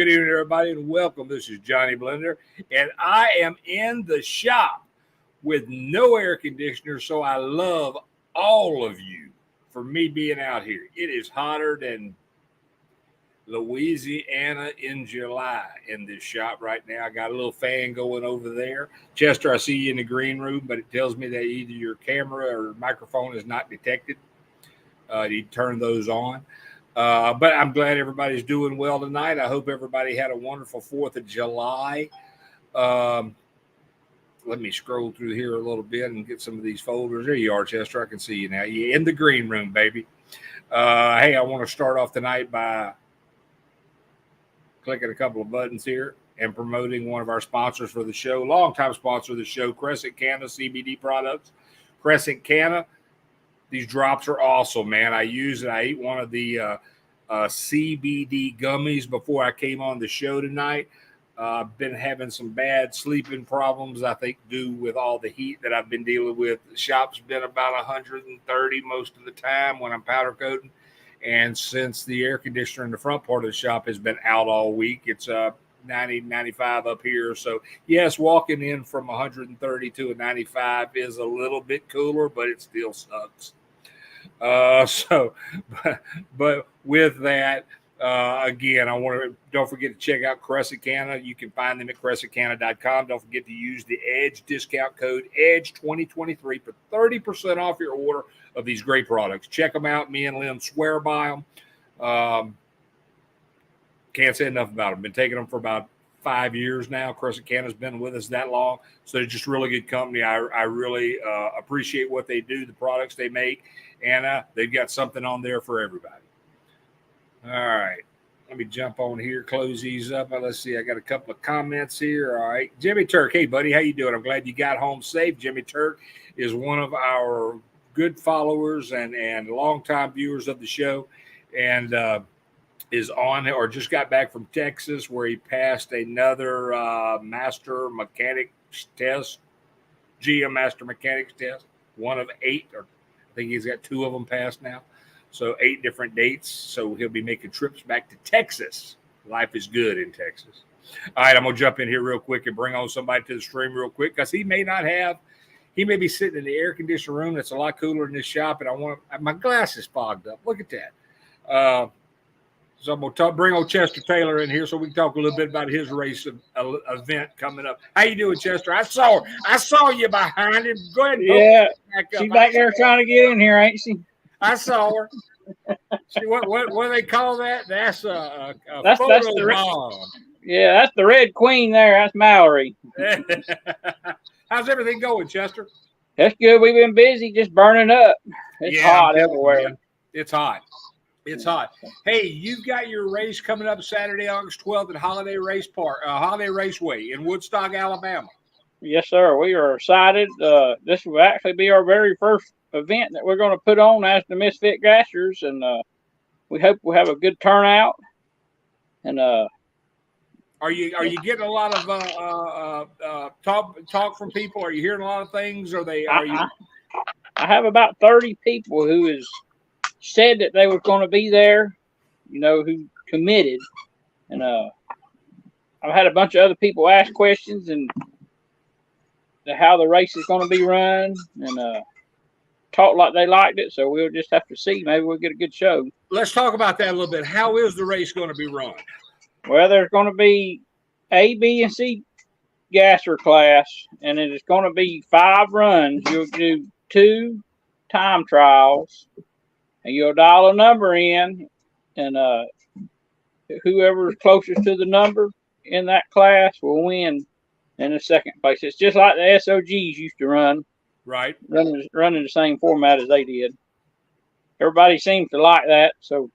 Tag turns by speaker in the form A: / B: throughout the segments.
A: evening, everybody, and welcome. This is Johnny Blender, and I am in the shop with no air conditioner, so I love all of you for me being out here. It is hotter than Louisiana in July in this shop right now. I got a little fan going over there. Chester, I see you in the green room, but it tells me that either your camera or microphone is not detected. You turn those on. But I'm glad everybody's doing well tonight. I hope everybody had a wonderful 4th of July. Let me scroll through here a little bit and get some of these folders. There you are, Chester. I can see you now. You're in the green room, baby. Hey, I want to start off tonight by clicking a couple of buttons here and promoting one of our sponsors for the show, longtime sponsor of the show, Crescent Canna CBD products. Crescent Canna. These drops are awesome, man. I ate one of the CBD gummies before I came on the show tonight. I've been having some bad sleeping problems, I think, due with all the heat that I've been dealing with. The shop's been about 130 most of the time when I'm powder coating. And since the air conditioner in the front part of the shop has been out all week, it's 90, 95 up here. So, yes, walking in from 130 to a 95 is a little bit cooler, but it still sucks. But with that, again, don't forget to check out Crescent Canna. You can find them at crescentcanna.com. Don't forget to use the EDGE discount code EDGE2023 for 30% off your order of these great products. Check them out. Me and Lynn swear by them. Can't say enough about them. Been taking them for about 5 years now. Crescent Canna's been with us that long. So they're just really good company. I really appreciate what they do, the products they make, and they've got something on there for everybody. All right. Let me jump on here, close these up. Let's see. I got a couple of comments here. All right. Jimmy Turk. Hey, buddy. How you doing? I'm glad you got home safe. Jimmy Turk is one of our good followers and longtime viewers of the show, and is on or just got back from Texas where he passed another master mechanics test, GM master mechanics test, one of 8, or I think he's got 2 of them passed now. So 8 different dates. So he'll be making trips back to Texas. Life is good in Texas. All right, I'm going to jump in here real quick and bring on somebody to the stream real quick because he may be sitting in the air conditioned room that's a lot cooler in this shop, and my glass is fogged up. Look at that. So I'm going to bring old Chester Taylor in here so we can talk a little bit about his race event coming up. How you doing, Chester? I saw you behind him. Go ahead and
B: she's back there trying to get in here, ain't she?
A: I saw her. See, what do they call that? That's a
B: that's
A: photo bomb.
B: Yeah, that's the Red Queen there. That's Mallory.
A: How's everything going, Chester?
B: That's good. We've been busy just burning up. It's hot everywhere.
A: It's hot. It's hot. Hey, you've got your race coming up Saturday, August 12th at Holiday Raceway in Woodstock, Alabama.
B: Yes, sir. We are excited. This will actually be our very first event that we're going to put on as the Misfit Grashers, and we hope we'll have a good turnout. And
A: are you getting a lot of talk from people? Are you hearing a lot of things? I
B: have about 30 people who has said that they were going to be there, who committed. And I've had a bunch of other people ask questions and how the race is going to be run, and talk like they liked it. So we'll just have to see. Maybe we'll get a good show.
A: Let's talk about that a little bit. How is the race going to be run?
B: Well, there's going to be A, B, and C gasser class, and it is going to be 5 runs. You'll do 2 time trials, and you'll dial a number in, and whoever is closest to the number in that class will win in the second place. It's just like the SOGs used to run.
A: Right.
B: Running the same format as they did. Everybody seems to like that, so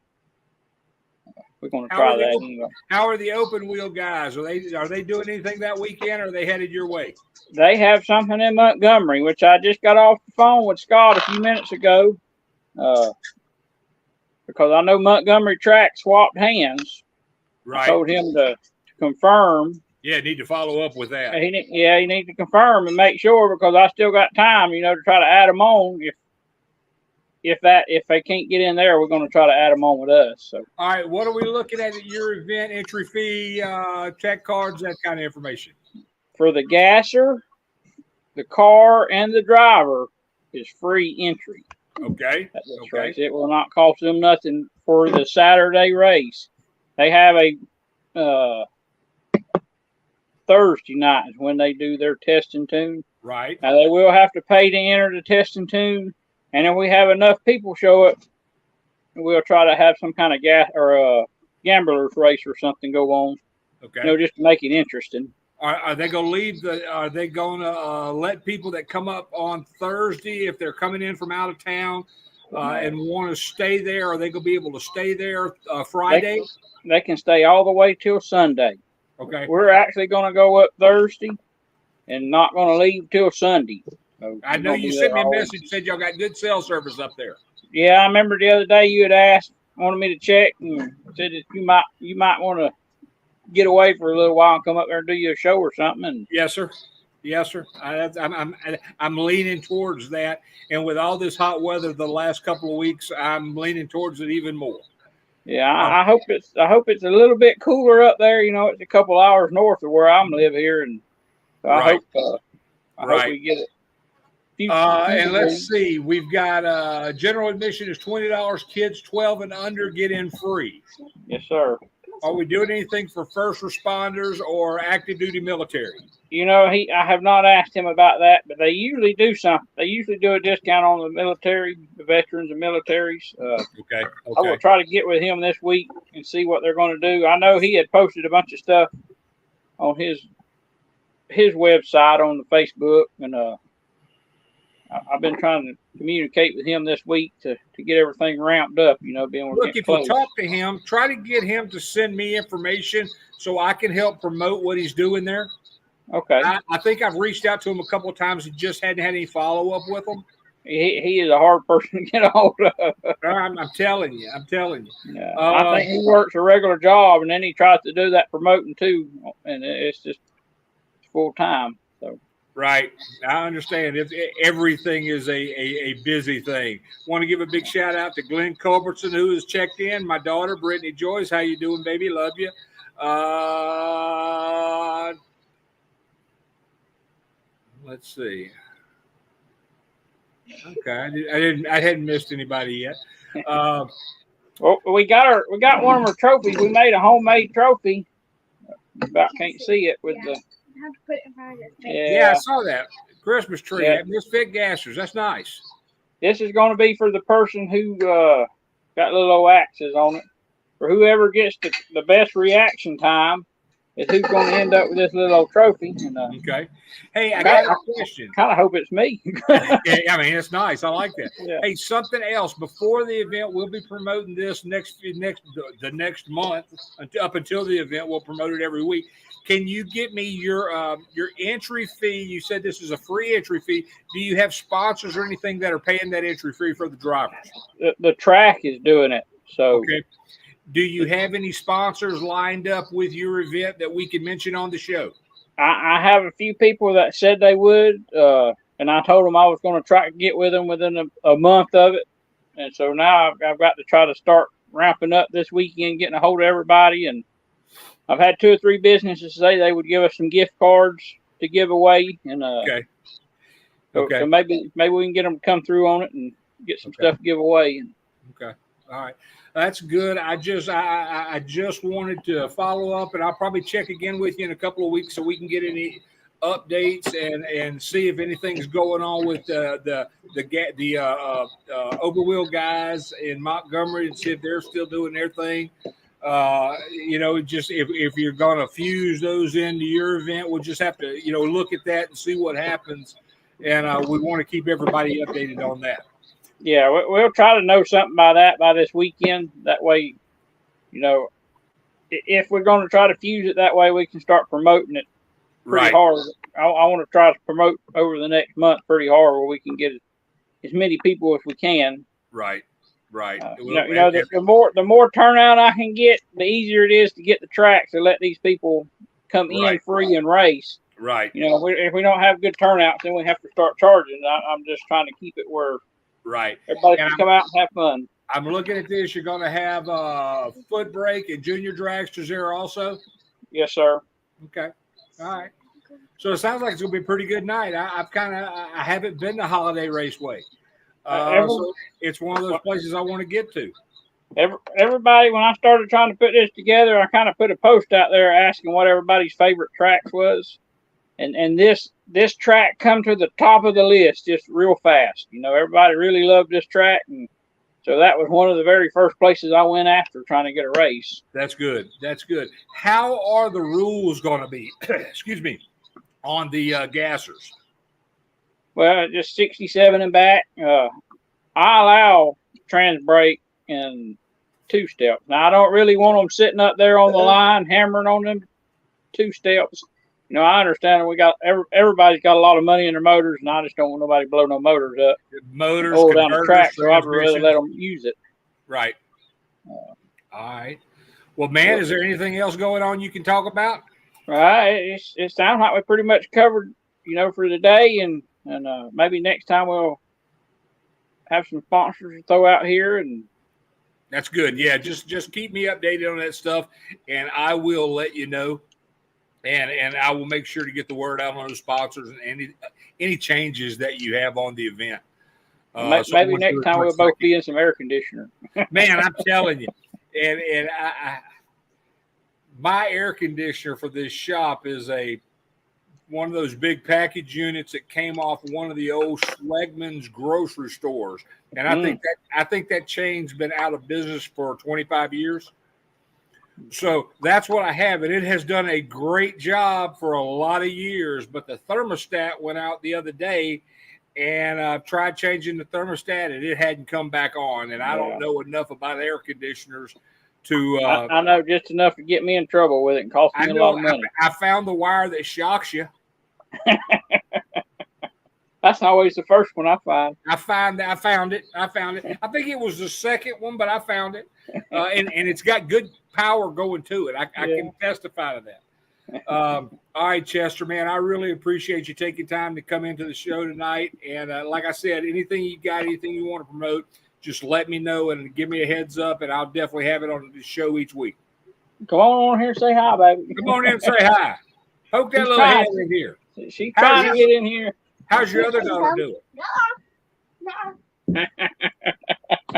B: we're going to try that anyway.
A: How are the open wheel guys? Are they doing anything that weekend, or are they headed your way?
B: They have something in Montgomery, which I just got off the phone with Scott a few minutes ago. Because I know Montgomery Track swapped hands.
A: Right.
B: I told him to confirm.
A: Yeah, need to follow up with that.
B: He needs to confirm and make sure, because I still got time, to try to add them on if they can't get in there, we're going to try to add them on with us. So,
A: all right, what are we looking at your event? Entry fee, check cards, that kind of information.
B: for the gasser, the car, and the driver is free entry.
A: Okay.
B: At this
A: Okay.
B: race. It will not cost them nothing for the Saturday race. They have a Thursday night is when they do their test and tune.
A: Right.
B: Now they will have to pay to enter the test and tune, and if we have enough people show up, we'll try to have some kind of gamblers race or something go on.
A: Okay.
B: Just to make it interesting.
A: Are they going to leave are they going to let people that come up on Thursday, if they're coming in from out of town and want to stay there, are they going to be able to stay there Friday?
B: They can stay all the way till Sunday.
A: Okay.
B: We're actually going to go up Thursday and not going to leave till Sunday. So
A: I know you sent me a message, said y'all got good cell service up there.
B: Yeah, I remember the other day you had wanted me to check and said that you might want to get away for a little while and come up there and do you a show or something. And
A: yes, sir. Yes, sir. I'm leaning towards that, and with all this hot weather the last couple of weeks, I'm leaning towards it even more.
B: Yeah, I hope it's a little bit cooler up there. It's a couple hours north of where I'm live here, and so I hope we get it.
A: And let's see, we've got general admission is $20. Kids 12 and under get in free.
B: Yes, sir.
A: Are we doing anything for first responders or active duty military?
B: I have not asked him about that, but they usually do something. They usually do a discount on the military, the veterans and militaries.
A: Okay.
B: I will try to get with him this week and see what they're going to do. I know he had posted a bunch of stuff on his website on the Facebook, and I've been trying to communicate with him this week to get everything ramped up.
A: Look, if you talk to him, try to get him to send me information so I can help promote what he's doing there.
B: Okay.
A: I think I've reached out to him a couple of times and just hadn't had any follow up with him.
B: He is a hard person to get a hold of.
A: I'm telling you.
B: Yeah, I think he works a regular job and then he tries to do that promoting too, and it's just full time. So.
A: Right. I understand. Everything is a busy thing. Want to give a big shout out to Glenn Culbertson, who has checked in. My daughter, Brittany Joyce. How you doing, baby? Love you. Let's see. Okay. I hadn't missed anybody yet.
B: Well, we got one of our trophies. We made a homemade trophy. About can't see it with the.
C: Have to put it in front of his face.
A: Yeah, I saw that Christmas tree.
B: Yeah.
A: Misfit gassers. That's nice.
B: This is going to be for the person who got little old axes on it. For whoever gets the best reaction time is who's going to end up with this little old trophy. And,
A: okay. Hey, I got a question.
B: Kind of hope it's me.
A: Yeah, I mean, it's nice. I like that.
B: Yeah.
A: Hey, something else. Before the event, we'll be promoting this the next month up until the event. We'll promote it every week. Can you get me your entry fee? You said this is a free entry fee. Do you have sponsors or anything that are paying that entry fee for the drivers?
B: The track is doing it. So
A: okay. Do you have any sponsors lined up with your event that we can mention on the show?
B: I have a few people that said they would, and I told them I was going to try to get with them within a month of it. And so now I've got to try to start ramping up this weekend, getting a hold of everybody. And I've had 2 or 3 businesses say they would give us some gift cards to give away. And
A: okay.
B: So maybe we can get them to come through on it and get some stuff to give away.
A: Okay. All right. That's good. I just wanted to follow up, and I'll probably check again with you in a couple of weeks so we can get any updates and see if anything's going on with the overwheel guys in Montgomery and see if they're still doing their thing. Just if you're going to fuse those into your event, we'll just have to look at that and see what happens, and we want to keep everybody updated on that.
B: Yeah, we'll try to know something by this weekend. That way, if we're going to try to fuse it that way, we can start promoting it pretty hard. I want to try to promote over the next month pretty hard where we can get as many people as we can.
A: Right.
B: The more turnout I can get, the easier it is to get the tracks to let these people come in free and race.
A: Right.
B: If we don't have good turnouts, then we have to start charging. I'm just trying to keep it where
A: Right.
B: Everybody
A: And
B: can come out and have fun.
A: I'm looking at this. You're going to have foot brake and junior dragsters there also.
B: Yes, sir.
A: Okay. All right. So it sounds like it's going to be a pretty good night. I haven't been to Holiday Raceway. So it's one of those places I want to get to.
B: Everybody, when I started trying to put this together, I kind of put a post out there asking what everybody's favorite tracks was, and this track come to the top of the list just real fast. You know, everybody really loved this track, and so that was one of the very first places I went after trying to get a race.
A: That's good. That's good. How are the rules going to be? Excuse me, on the gassers?
B: Well, just 67 and back. I allow trans brake and two steps. Now I don't really want them sitting up there on the line hammering on them two steps. You know, I understand we got everybody's got a lot of money in their motors, and I just don't want nobody to blow no motors up.
A: Motors,
B: all down the track, so I'd rather let them use it.
A: Right. All right. Well, man, is there anything else going on you can talk about?
B: Right. It sounds like we pretty much covered, you know, for the day, and maybe next time we'll have some sponsors to throw out here. And
A: that's good. Yeah, just keep me updated on that stuff, and I will let you know. And I will make sure to get the word out on those sponsors and any changes that you have on the event.
B: Maybe next time we'll both be in some air conditioner.
A: Man, I'm telling you, and my air conditioner for this shop is one of those big package units that came off one of the old Schlegman's grocery stores, and I think that chain's been out of business for 25 years. So that's what I have, and it has done a great job for a lot of years. But the thermostat went out the other day, and I've tried changing the thermostat, and it hadn't come back on. And I don't know enough about air conditioners to.
B: I know just enough to get me in trouble with it and cost me a lot of money.
A: I found the wire that shocks you.
B: That's always the first one I find.
A: I found it. I think it was the second one, but I found it, and it's got good power going to it. I can testify to that. All right, Chester, man, I really appreciate you taking time to come into the show tonight. And like I said, anything you want to promote, just let me know and give me a heads up, and I'll definitely have it on the show each week.
B: Come on here and say hi, baby.
A: Come on in and say hi. Poke that little head in here.
B: She's trying to get in here.
A: How's your other daughter doing?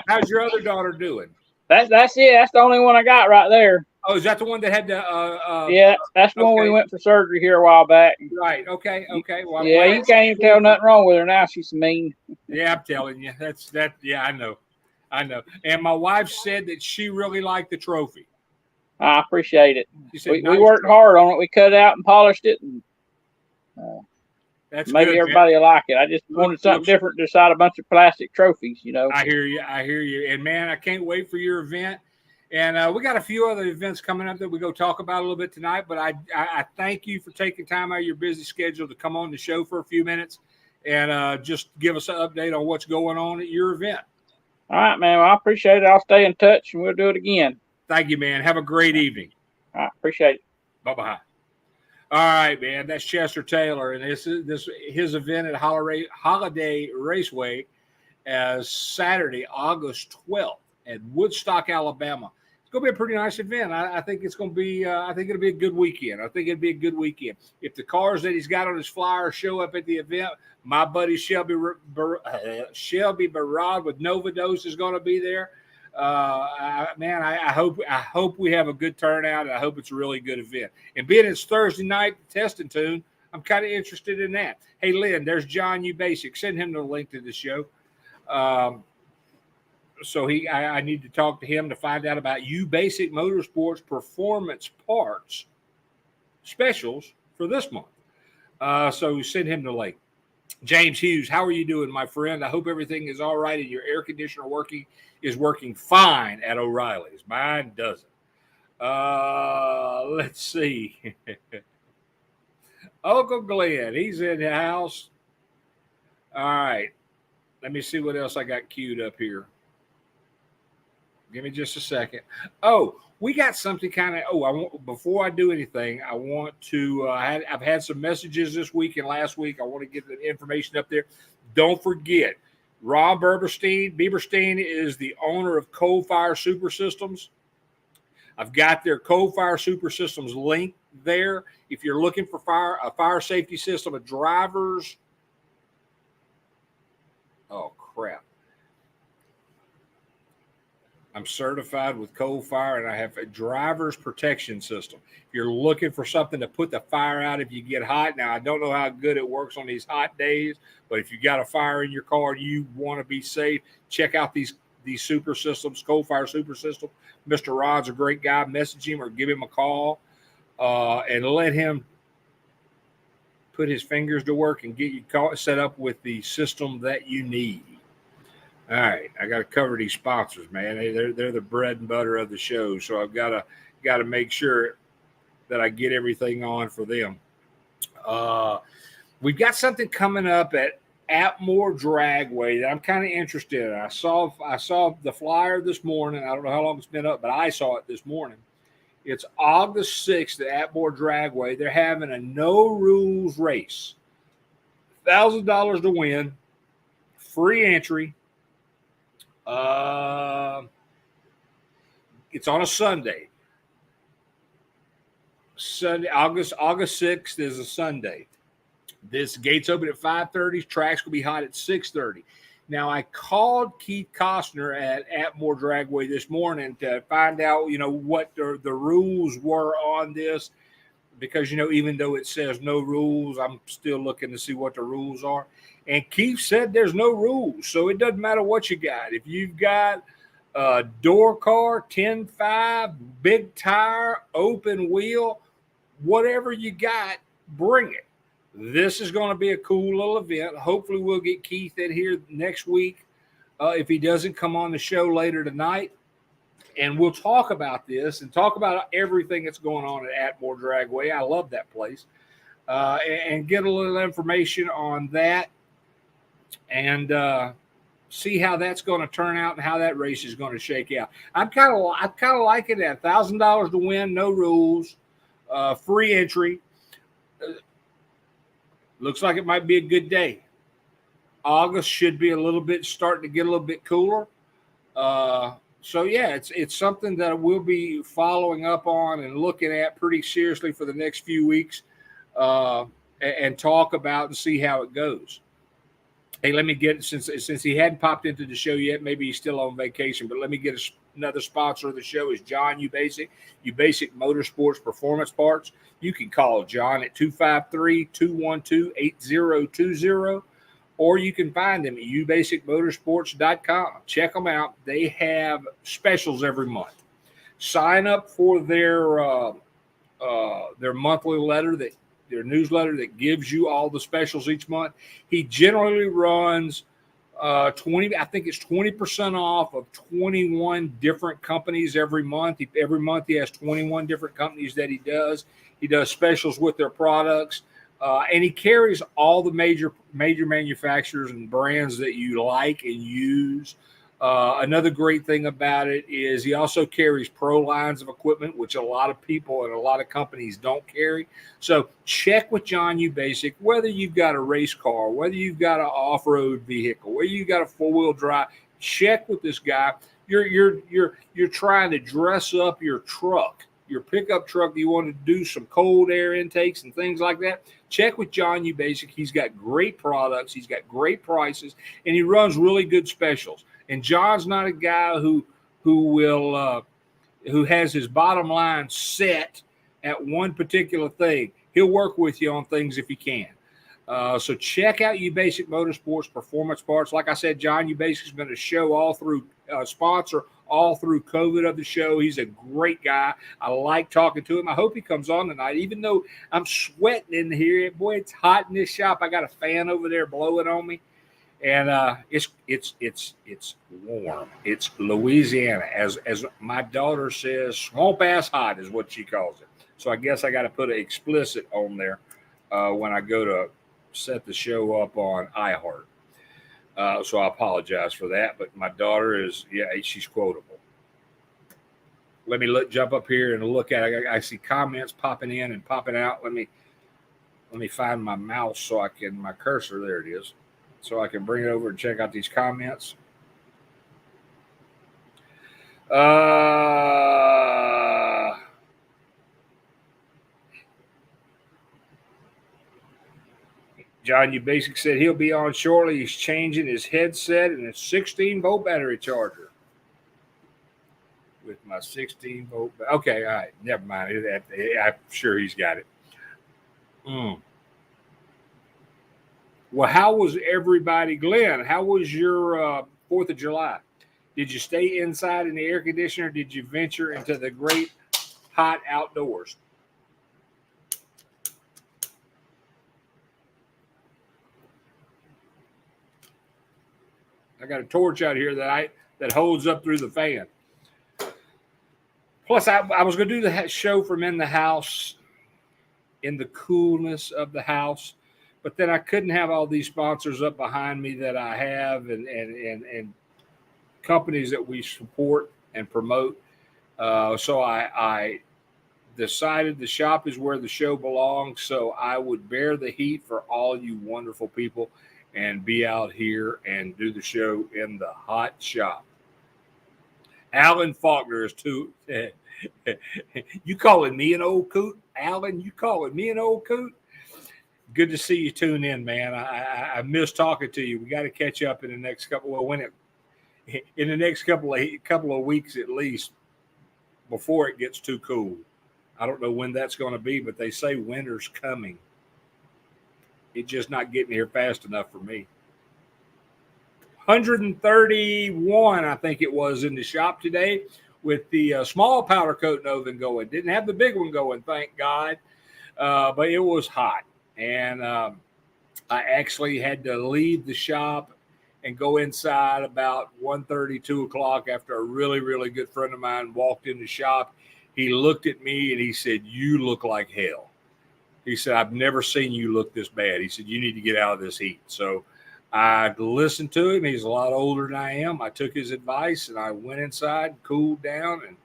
A: How's your other daughter doing?
B: That's it. That's the only one I got right there.
A: Oh, is that the one that had the?
B: Yeah, that's the one we went for surgery here a while back.
A: Right. Okay. Well,
B: yeah, you can't even tell nothing wrong with her now. She's mean.
A: Yeah, I'm telling you. That's that. Yeah, I know. And my wife said that she really liked the trophy.
B: I appreciate it.
A: We
B: worked hard on it. We cut it out and polished it, and
A: that's
B: maybe
A: good,
B: everybody will like it. I just wanted something different beside a bunch of plastic trophies, you know.
A: I hear you. And man, I can't wait for your event. And we got a few other events coming up that we go talk about a little bit tonight. But I thank you for taking time out of your busy schedule to come on the show for a few minutes and just give us an update on what's going on at your event.
B: All right, man. Well, I appreciate it. I'll stay in touch, and we'll do it again.
A: Thank you, man. Have a great evening.
B: All right, appreciate it.
A: Bye-bye. All right, man. That's Chester Taylor, and his event at Holiday Raceway as Saturday, August 12th at Woodstock, Alabama. It's going to be a pretty nice event. I think it's going to be. I think it'll be a good weekend. If the cars that he's got on his flyer show up at the event, my buddy Shelby Barad with Novados is going to be there. I hope we have a good turnout, and I hope it's a really good event. And being it's Thursday night test and tune, I'm kind of interested in that. Hey, Lynn, there's John U Basic. Send him the link to the show. So I need to talk to him to find out about U Basic Motorsports performance parts specials for this month. So send him the link. James Hughes, how are you doing, my friend? I hope everything is all right and your air conditioner is working fine at O'Reilly's. Mine doesn't. Let's see. Uncle Glenn, he's in the house. All right. Let me see what else I got queued up here. Give me just a second. Oh, we got something kind of. Before I do anything, I want to. I've had some messages this week and last week. I want to get the information up there. Don't forget, Rob Bieberstein is the owner of Cold Fire Super Systems. I've got their Cold Fire Super Systems link there. If you're looking for a fire safety system, a driver's, oh crap. I'm certified with Cold Fire, and I have a driver's protection system. If you're looking for something to put the fire out if you get hot, now I don't know how good it works on these hot days, but if you got a fire in your car and you want to be safe, check out these super systems, Cold Fire Super System. Mr. Rod's a great guy. Message him or give him a call and let him put his fingers to work and get you set up with the system that you need. All right, I got to cover these sponsors, man. They're the bread and butter of the show, so I've got to make sure that I get everything on for them. We've got something coming up at Atmore Dragway that I'm kind of interested in. I saw the flyer this morning. I don't know how long it's been up, but I saw it this morning. It's August 6th at Atmore Dragway. They're having a no rules race. $1,000 to win, free entry. It's on a Sunday. August 6th is a Sunday. This gates open at 5:30. Tracks will be hot at 6:30. Now, I called Keith Costner at Atmore Dragway this morning to find out, what the rules were on this, because, even though it says no rules, I'm still looking to see what the rules are. And Keith said there's no rules, so it doesn't matter what you got. If you've got a door car, 10.5, big tire, open wheel, whatever you got, bring it. This is going to be a cool little event. Hopefully we'll get Keith in here next week if he doesn't come on the show later tonight. And we'll talk about this and talk about everything that's going on at Atmore Dragway. I love that place. And get a little information on that and see how that's going to turn out and how that race is going to shake out. I'm kind of liking that. $1,000 to win, no rules, free entry. Looks like it might be a good day. August should be starting to get a little bit cooler. So yeah, it's something that we'll be following up on and looking at pretty seriously for the next few weeks, and talk about and see how it goes. Hey, let me get, since he hadn't popped into the show yet, maybe he's still on vacation, but let me get another sponsor of the show is John UBasic Motorsports Performance Parts. You can call John at 253-212-8020, or you can find them at ubasicmotorsports.com. Check them out. They have specials every month. Sign up for their monthly letter, their newsletter that gives you all the specials each month. He generally runs 20% off of 21 different companies every month. Every month he has 21 different companies that he does. He does specials with their products. And he carries all the major manufacturers and brands that you like and use. Another great thing about it is he also carries pro lines of equipment, which a lot of people and a lot of companies don't carry. So check with John UBasic, whether you've got a race car, whether you've got an off-road vehicle, whether you've got a four-wheel drive, check with this guy. You're trying to dress up your truck, your pickup truck. You want to do some cold air intakes and things like that. Check with John UBasic. He's got great products. He's got great prices, and he runs really good specials. And John's not a guy who has his bottom line set at one particular thing. He'll work with you on things if he can. So check out UBasic Motorsports Performance Parts. Like I said, John UBasic's been a show all through sponsor all through COVID of the show. He's a great guy. I like talking to him. I hope he comes on tonight, even though I'm sweating in here. Boy, it's hot in this shop. I got a fan over there blowing on me. And it's warm. It's Louisiana, as my daughter says, swamp ass hot is what she calls it. So I guess I got to put an explicit on there when I go to set the show up on iHeart. So I apologize for that, but my daughter she's quotable. Let me jump up here and look at it. I see comments popping in and popping out. Let me find my mouse so my cursor. There it is. so I can bring it over and check out these comments. John, you basic said he'll be on shortly. He's changing his headset and a 16-volt battery charger. With my 16-volt. Okay, all right. Never mind. I'm sure he's got it. Well, how was everybody, Glenn? How was your 4th of July? Did you stay inside in the air conditioner? Did you venture into the great hot outdoors? I got a torch out here that holds up through the fan. Plus, I was going to do the show from in the house, in the coolness of the house, but then I couldn't have all these sponsors up behind me that I have and companies that we support and promote. So I decided the shop is where the show belongs. So I would bear the heat for all you wonderful people and be out here and do the show in the hot shop. Alan Faulkner is too. You calling me an old coot, Alan? You calling me an old coot? Good to see you tune in, man. I miss talking to you. We got to catch up in the next couple. Well, in the next couple of weeks at least, before it gets too cool. I don't know when that's going to be, but they say winter's coming. It's just not getting here fast enough for me. 131, I think it was, in the shop today with the small powder coating oven going. Didn't have the big one going, thank God, but it was hot. And I actually had to leave the shop and go inside about 1:30, 2 o'clock after a really, really good friend of mine walked in the shop. He looked at me and he said, "You look like hell." He said, "I've never seen you look this bad." He said, "You need to get out of this heat." So I listened to him. He's a lot older than I am. I took his advice and I went inside, cooled down, and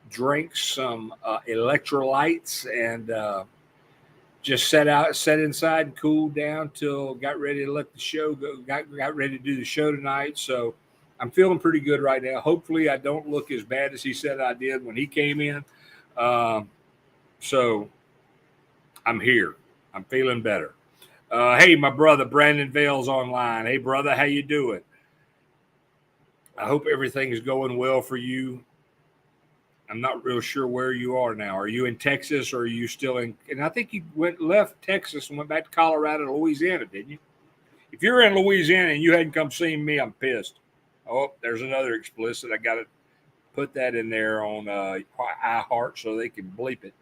A: drank some electrolytes and just sat inside and cooled down till got ready to let the show go. Got ready to do the show tonight. So I'm feeling pretty good right now. Hopefully I don't look as bad as he said I did when he came in. So I'm here. I'm feeling better. Hey, my brother Brandon Vale's online. Hey, brother, how you doing? I hope everything is going well for you. I'm not real sure where you are now. Are you in Texas or are you still in? And I think you left Texas and went back to Colorado and Louisiana, didn't you? If you're in Louisiana and you hadn't come see me, I'm pissed. Oh, there's another explicit. I got to put that in there on iHeart so they can bleep it.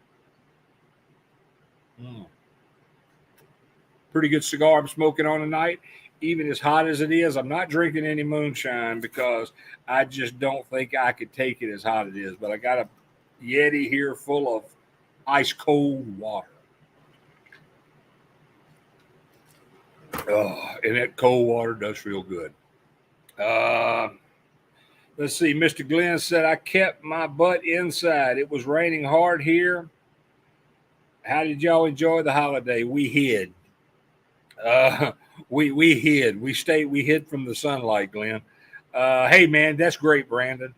A: Pretty good cigar I'm smoking on tonight. Even as hot as it is, I'm not drinking any moonshine because I just don't think I could take it as hot as it is. But I got a Yeti here full of ice cold water. Oh, and that cold water does feel good. Let's see. Mr. Glenn said, I kept my butt inside. It was raining hard here. How did y'all enjoy the holiday? We hid. We hid. We hid from the sunlight, Glenn. Hey, man, that's great, Brandon.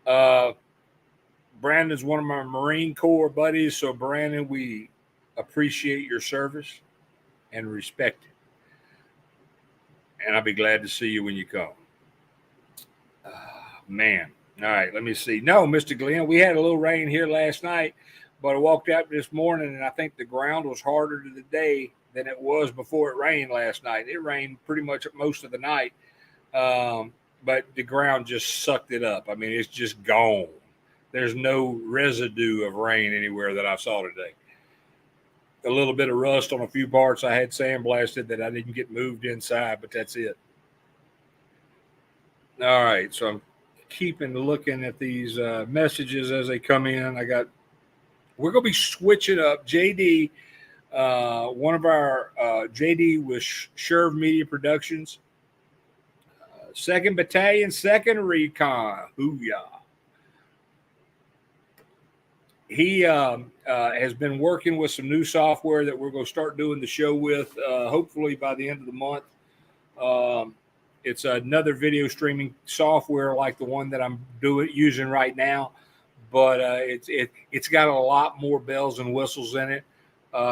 A: Brandon's one of my Marine Corps buddies. So, Brandon, we appreciate your service and respect it. And I'll be glad to see you when you come. Man. All right, let me see. No, Mr. Glenn, we had a little rain here last night, but I walked out this morning, and I think the ground was harder today than it was before it rained last night. It rained pretty much most of the night, but the ground just sucked it up. I mean, it's just gone. There's no residue of rain anywhere that I saw today. A little bit of rust on a few parts I had sandblasted that I didn't get moved inside, but that's it. All right, so I'm keeping looking at these messages as they come in. We're going to be switching up. JD, one of our JD was Sherv Media Productions, 2nd Battalion, 2nd Recon. Hoo-yah. he has been working with some new software that we're going to start doing the show with, hopefully by the end of the month. It's another video streaming software like the one that I'm using right now, but it's got a lot more bells and whistles in it.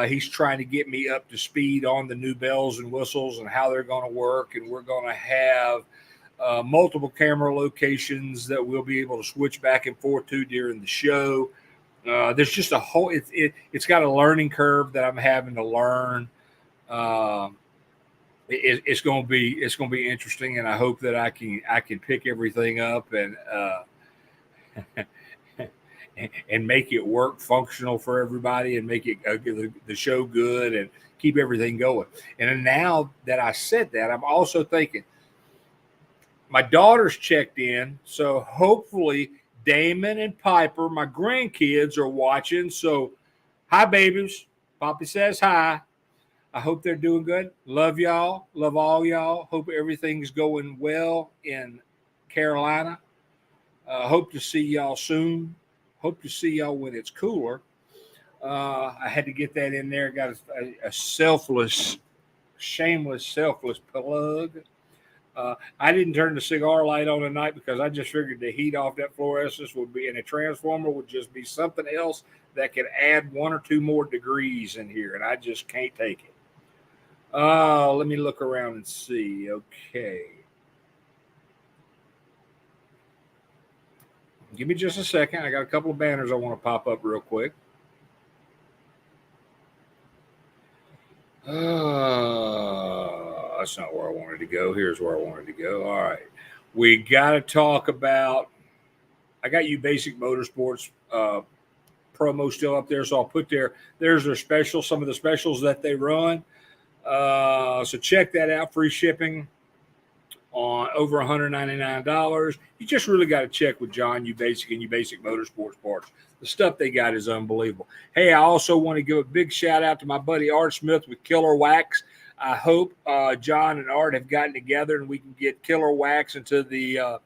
A: He's trying to get me up to speed on the new bells and whistles and how they're going to work, and we're going to have multiple camera locations that we'll be able to switch back and forth to during the show. There's just a whole it's got a learning curve that I'm having to learn. It's going to be interesting, and I hope that I can pick everything up and and make it work functional for everybody, and make it the show good and keep everything going. And now that I said that, I'm also thinking my daughter's checked in, so hopefully Damon and Piper, my grandkids, are watching. So hi, babies. Poppy says hi. I hope they're doing good. Love y'all. Love all y'all. Hope everything's going well in Carolina. Hope to see y'all soon. Hope to see y'all when it's cooler. I had to get that in there. Got a selfless, shameless, selfless plug. I didn't turn the cigar light on tonight because I just figured the heat off that fluorescence would be, and a transformer would just be something else that could add 1 or 2 more degrees in here, and I just can't take it. Let me look around and see. Okay. Give me just a second. I got a couple of banners I want to pop up real quick. That's not where I wanted to go. Here's where I wanted to go. All right. We got to talk about, I got you Basic Motorsports promo still up there, so I'll put there's their special, some of the specials that they run. So check that out. Free shipping on over $199. You just really got to check with John U Basic and U Basic Motorsports parts. The stuff they got is unbelievable. Hey, I also want to give a big shout out to my buddy Art Smith with Killer Wax. I hope John and Art have gotten together and we can get Killer Wax into the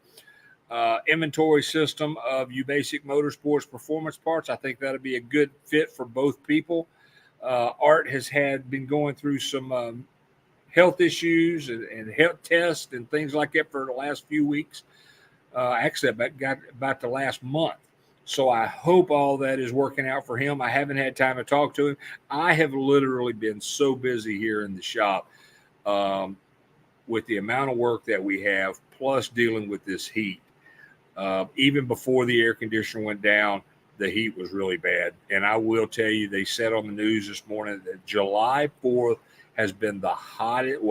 A: inventory system of U Basic Motorsports performance parts. I think that'll be a good fit for both people. Art has been going through some health issues and health tests and things like that for the last few weeks. Actually, about the last month. So I hope all that is working out for him. I haven't had time to talk to him. I have literally been so busy here in the shop with the amount of work that we have, plus dealing with this heat. Even before the air conditioner went down, the heat was really bad. And I will tell you, they said on the news this morning that July 4th has been the hottest,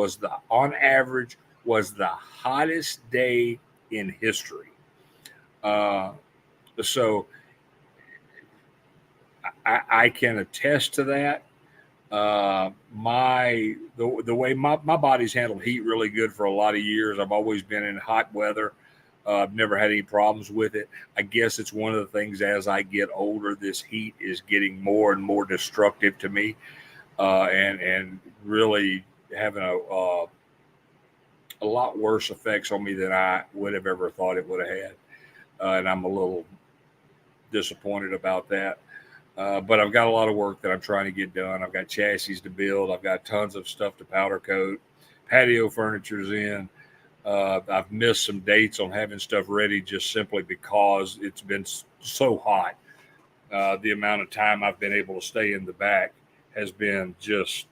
A: on average, was the hottest day in history. So I can attest to that. The way my body's handled heat really good for a lot of years. I've always been in hot weather. I've never had any problems with it. I guess it's one of the things as I get older, this heat is getting more and more destructive to me, and really having a lot worse effects on me than I would have ever thought it would have had. And I'm a little disappointed about that. But I've got a lot of work that I'm trying to get done. I've got chassis to build. I've got tons of stuff to powder coat. Patio furniture's in. I've missed some dates on having stuff ready just simply because it's been so hot. The amount of time I've been able to stay in the back has been just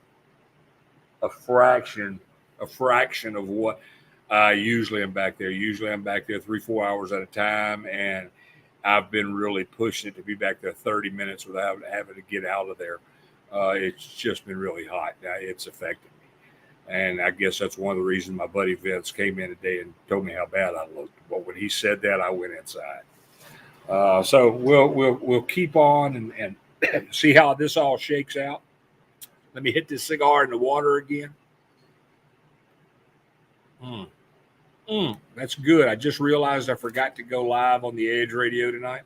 A: a fraction of what I usually am back there. Usually I'm back there 3-4 hours at a time, and I've been really pushing it to be back there 30 minutes without having to get out of there. It's just been really hot. It's affected me. And I guess that's one of the reasons my buddy Vince came in today and told me how bad I looked. But when he said that, I went inside. So we'll keep on and see how this all shakes out. Let me hit this cigar in the water again. That's good. I just realized I forgot to go live on the Edge radio tonight.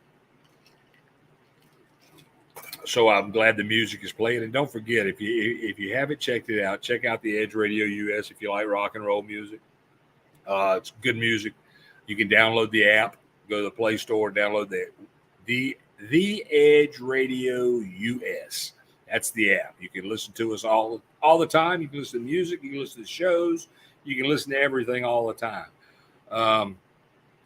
A: So I'm glad the music is playing. And don't forget, if you haven't checked it out, check out the Edge Radio US if you like rock and roll music. It's good music. You can download the app, go to the Play Store, download the The Edge Radio US. That's the app. You can listen to us all the time. You can listen to music. You can listen to shows. You can listen to everything all the time.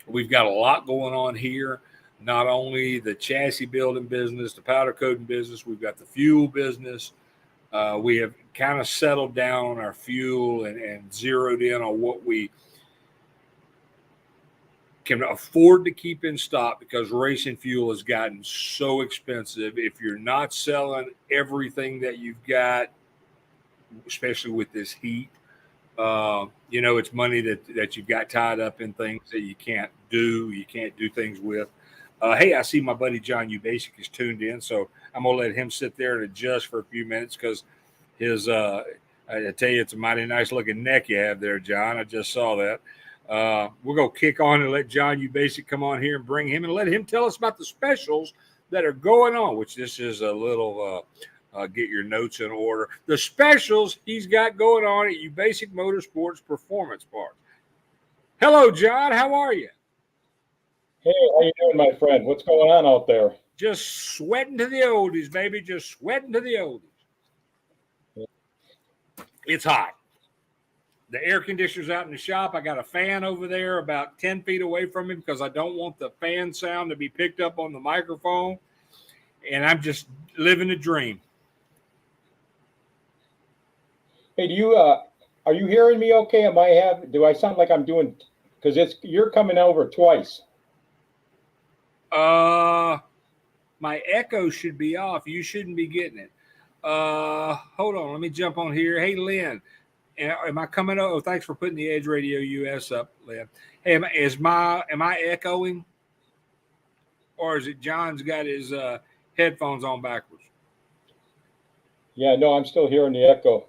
A: We've got a lot going on here. Not only the chassis building business, the powder coating business, we've got the fuel business. We have kind of settled down on our fuel and zeroed in on what we can afford to keep in stock, because racing fuel has gotten so expensive. If you're not selling everything that you've got, especially with this heat, it's money that you've got tied up in things that you can't do things with. Hey, I see my buddy John Ubasic is tuned in, so I'm gonna let him sit there and adjust for a few minutes, because his I tell you, it's a mighty nice looking neck you have there, John. I just saw that. We're going to kick on and let John Ubasic come on here and bring him and let him tell us about the specials that are going on, which this is a little get your notes in order. The specials he's got going on at Ubasic Motorsports Performance Parts. Hello, John. How are you?
C: Hey, how you doing, my friend? What's going on out there?
A: Just sweating to the oldies, baby. Just sweating to the oldies. Yeah. It's hot. The air conditioner's out in the shop. I got a fan over there about 10 feet away from me, because I don't want the fan sound to be picked up on the microphone. And I'm just living a dream.
C: Hey, are you hearing me okay? Do I sound like I'm doing, because you're coming over twice.
A: My echo should be off. You shouldn't be getting it. Hold on. Let me jump on here. Hey, Lynn. Am I coming up? Oh, thanks for putting the Edge Radio US up, Lynn. Hey, am I echoing, or is it John's got his headphones on backwards?
C: Yeah, no, I'm still hearing the echo.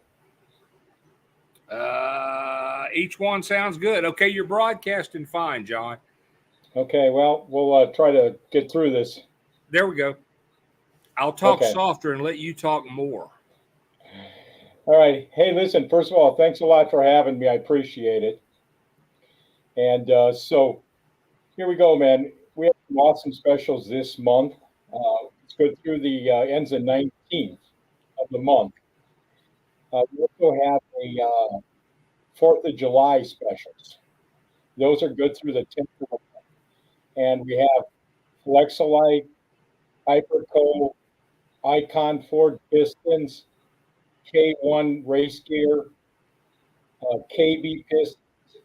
A: Each one sounds good. Okay, you're broadcasting fine, John.
C: Okay, well, we'll try to get through this.
A: There we go. I'll talk softer and let you talk more.
C: All right. Hey, listen, first of all, thanks a lot for having me. I appreciate it. And so here we go, man. We have some awesome specials this month. Let's go through the ends of 19th of the month. We also have a 4th of July specials. Those are good through the 10th of the month. And we have Flexolite, Hyperco, Icon Ford Pistons, K1 race gear, KB pistons,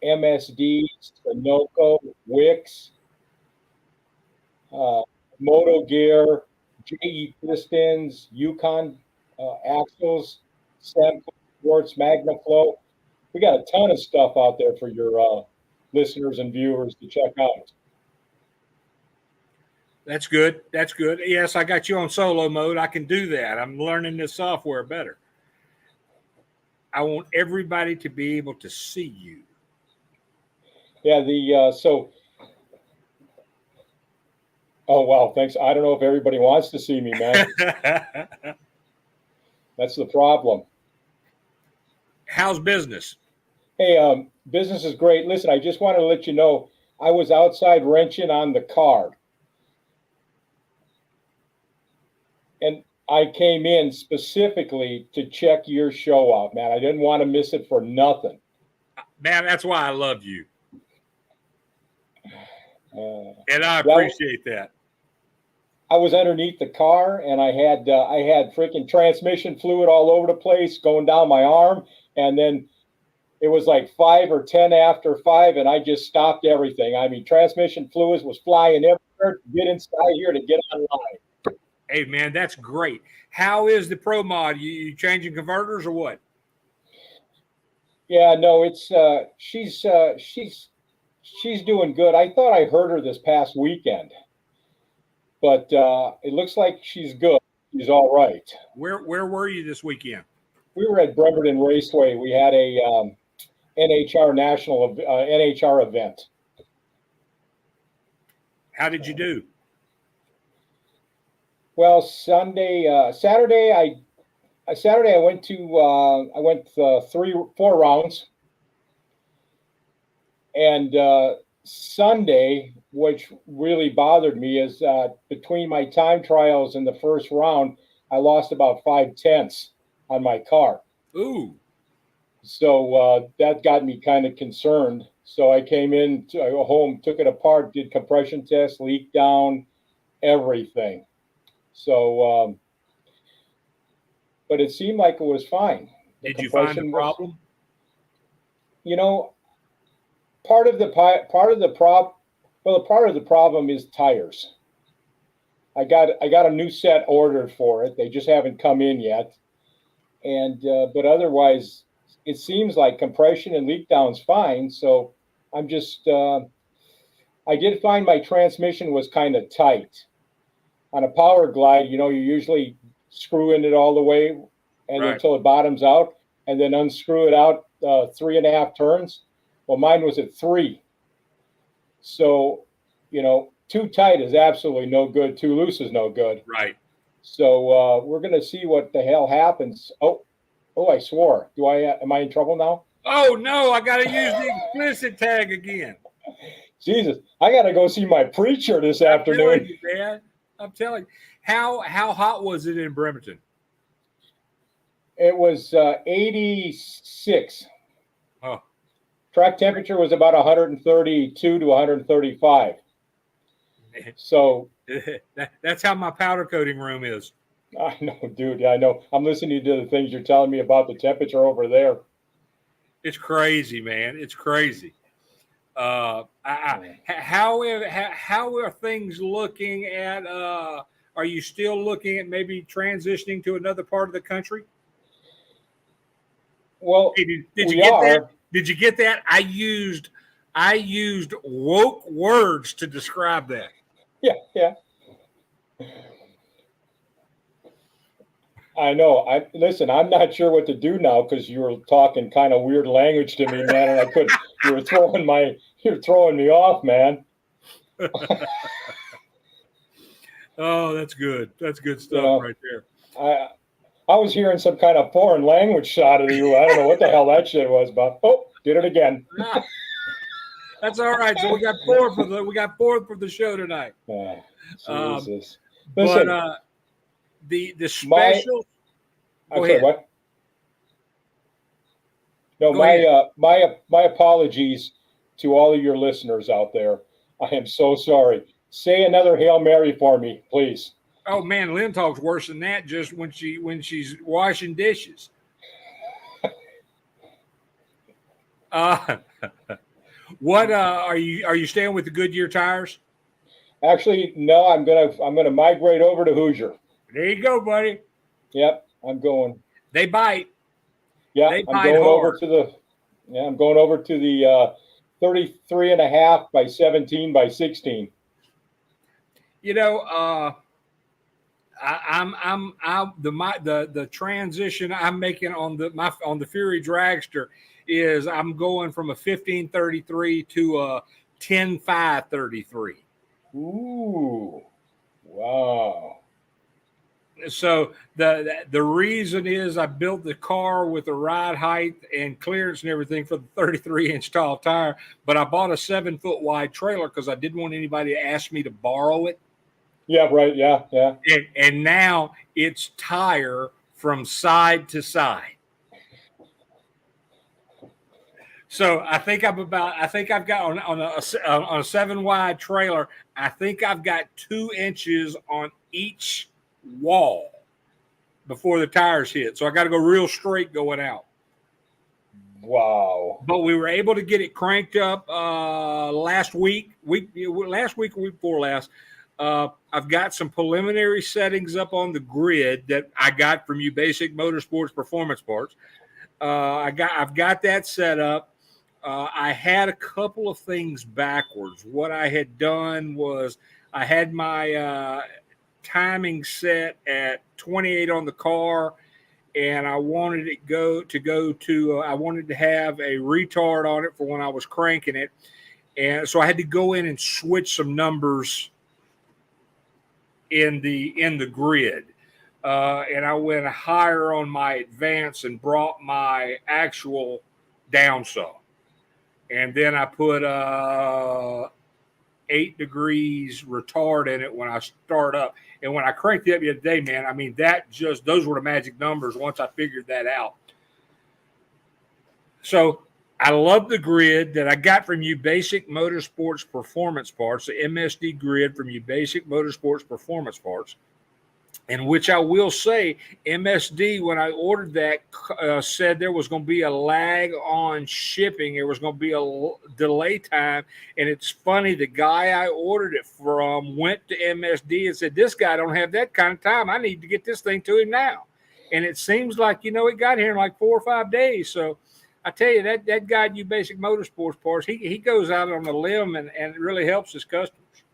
C: MSD, Sunoco, Wicks, Moto gear, JE pistons, Yukon axles, Semco Sports, MagnaFlow. We got a ton of stuff out there for your listeners and viewers to check out.
A: That's good. That's good. Yes, I got you on solo mode. I can do that. I'm learning this software better. I want everybody to be able to see you.
C: Yeah, oh, wow, thanks. I don't know if everybody wants to see me, man. That's the problem.
A: How's business?
C: Hey, business is great. Listen, I just wanted to let you know, I was outside wrenching on the car. And I came in specifically to check your show out, man. I didn't want to miss it for nothing.
A: Man, that's why I love you. And I appreciate that.
C: I was underneath the car, and I had freaking transmission fluid all over the place going down my arm. And then it was like 5 or 10 after 5, and I just stopped everything. I mean, transmission fluids was flying everywhere to get inside here to get online.
A: Hey, man, that's great. How is the Pro Mod? You changing converters or what?
C: Yeah, no, it's she's doing good. I thought I heard her this past weekend, but it looks like she's good. She's all right.
A: Where were you this weekend?
C: We were at Bremerton Raceway. We had a NHR event. How
A: did you do?
C: Well, Saturday I went 4 rounds, and Sunday, which really bothered me, is between my time trials and the first round, I lost about 5/10 on my car.
A: Ooh.
C: So that got me kind of concerned. So I came in to home, took it apart, did compression tests, leak down, everything. So, but it seemed like it was fine.
A: Did you find the problem?
C: You know, part of the problem is tires. I got a new set ordered for it. They just haven't come in yet, and but otherwise, it seems like compression and leak down's fine. So I'm just I did find my transmission was kind of tight. On a power glide, you usually screw in it all the way and
A: Right.
C: until it bottoms out, and then unscrew it out 3.5 turns. Well, mine was at 3. So, too tight is absolutely no good. Too loose is no good.
A: Right.
C: So we're going to see what the hell happens. Oh, I swore. Am I in trouble now?
A: Oh no, I got to use the explicit tag again.
C: Jesus, I got to go see my preacher this afternoon.
A: I'm telling you, man. I'm telling you. How hot was it in Bremerton?
C: It was 86.
A: Oh.
C: Track temperature was about 132 to 135. So
A: that's how my powder coating room is.
C: I know, dude. I know. I'm listening to the things you're telling me about the temperature over there.
A: It's crazy, man. It's crazy. How are things looking at? Are you still looking at maybe transitioning to another part of the country?
C: Well,
A: hey, did you get that? Did you get that? I used woke words to describe that.
C: Yeah. I know. Listen. I'm not sure what to do now because you were talking kind of weird language to me, man, and I couldn't. You're throwing me off, man.
A: Oh, that's good. That's good stuff right there.
C: I was hearing some kind of foreign language out of you. I don't know what the hell that shit was, but did it again.
A: That's all right. So we got four for the show tonight.
C: Jesus.
A: Listen, but the special.
C: I'm sorry. What? No, my apologies to all of your listeners out there. I am so sorry. Say another Hail Mary for me, please.
A: Oh man, Lynn talks worse than that just when she's washing dishes. What are you staying with the Goodyear tires?
C: Actually, no. I'm gonna migrate over to Hoosier.
A: There you go, buddy.
C: Yep, I'm going.
A: They bite.
C: Yeah, I'm going over to the 33.5 by 17 by 16.
A: The transition I'm making on the Fury Dragster is I'm going from a 1533 to a 10.533.
C: Ooh, wow.
A: So the reason is I built the car with the ride height and clearance and everything for the 33-inch tall tire, but I bought a 7-foot wide trailer because I didn't want anybody to ask me to borrow it.
C: Yeah, right. Yeah.
A: And now it's tire from side to side. So I think I've got on a 7-wide trailer. I think I've got 2 inches on each wall before the tires hit. So I got to go real straight going out.
C: Wow.
A: But we were able to get it cranked up last week or week before last. I've got some preliminary settings up on the grid that I got from you Basic Motorsports Performance Parts. I've got that set up. I had a couple of things backwards. What I had done was I had my timing set at 28 on the car, and I wanted it I wanted to have a retard on it for when I was cranking it, and so I had to go in and switch some numbers in the grid, and I went higher on my advance and brought my actual down some. and then I put 8 degrees retard in it when I start up. And when I cranked it up the other day, man, I mean, those were the magic numbers once I figured that out. So I love the grid that I got from you Basic Motorsports Performance Parts, the MSD grid from you Basic Motorsports Performance Parts. And which I will say, MSD, when I ordered that, said there was going to be a lag on shipping. There was going to be a delay time. And it's funny, the guy I ordered it from went to MSD and said, this guy don't have that kind of time. I need to get this thing to him now. And it seems like, it got here in like 4 or 5 days. So I tell you, that guy at You Basic Motorsports Parts, he goes out on a limb and it really helps his customers.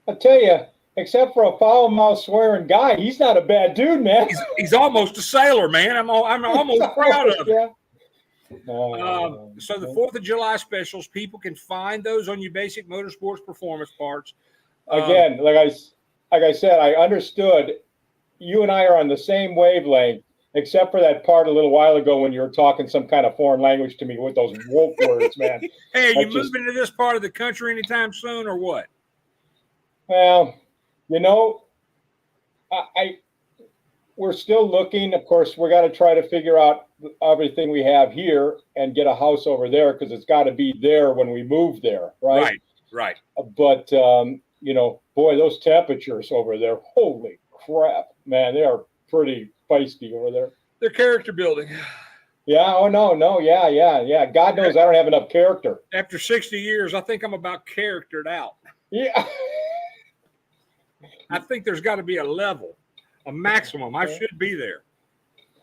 C: I tell you, except for a foul mouth swearing guy, he's not a bad dude, man.
A: He's almost a sailor, man. I'm almost proud of him. So the 4th of July specials, people can find those on your Basic Motorsports Performance Parts.
C: Again, like I said, I understood. You and I are on the same wavelength, except for that part a little while ago when you were talking some kind of foreign language to me with those woke words, man.
A: Hey, are you moving to this part of the country anytime soon, or what?
C: Well, we're still looking. Of course, we got to try to figure out everything we have here and get a house over there because it's got to be there when we move there, right?
A: Right.
C: But boy, those temperatures over there, holy crap, man, they are pretty feisty over there.
A: They're character building.
C: Yeah. Oh no. Yeah. God knows I don't have enough character.
A: After 60 years, I think I'm about charactered out.
C: Yeah.
A: I think there's got to be a level, a maximum. I should be there.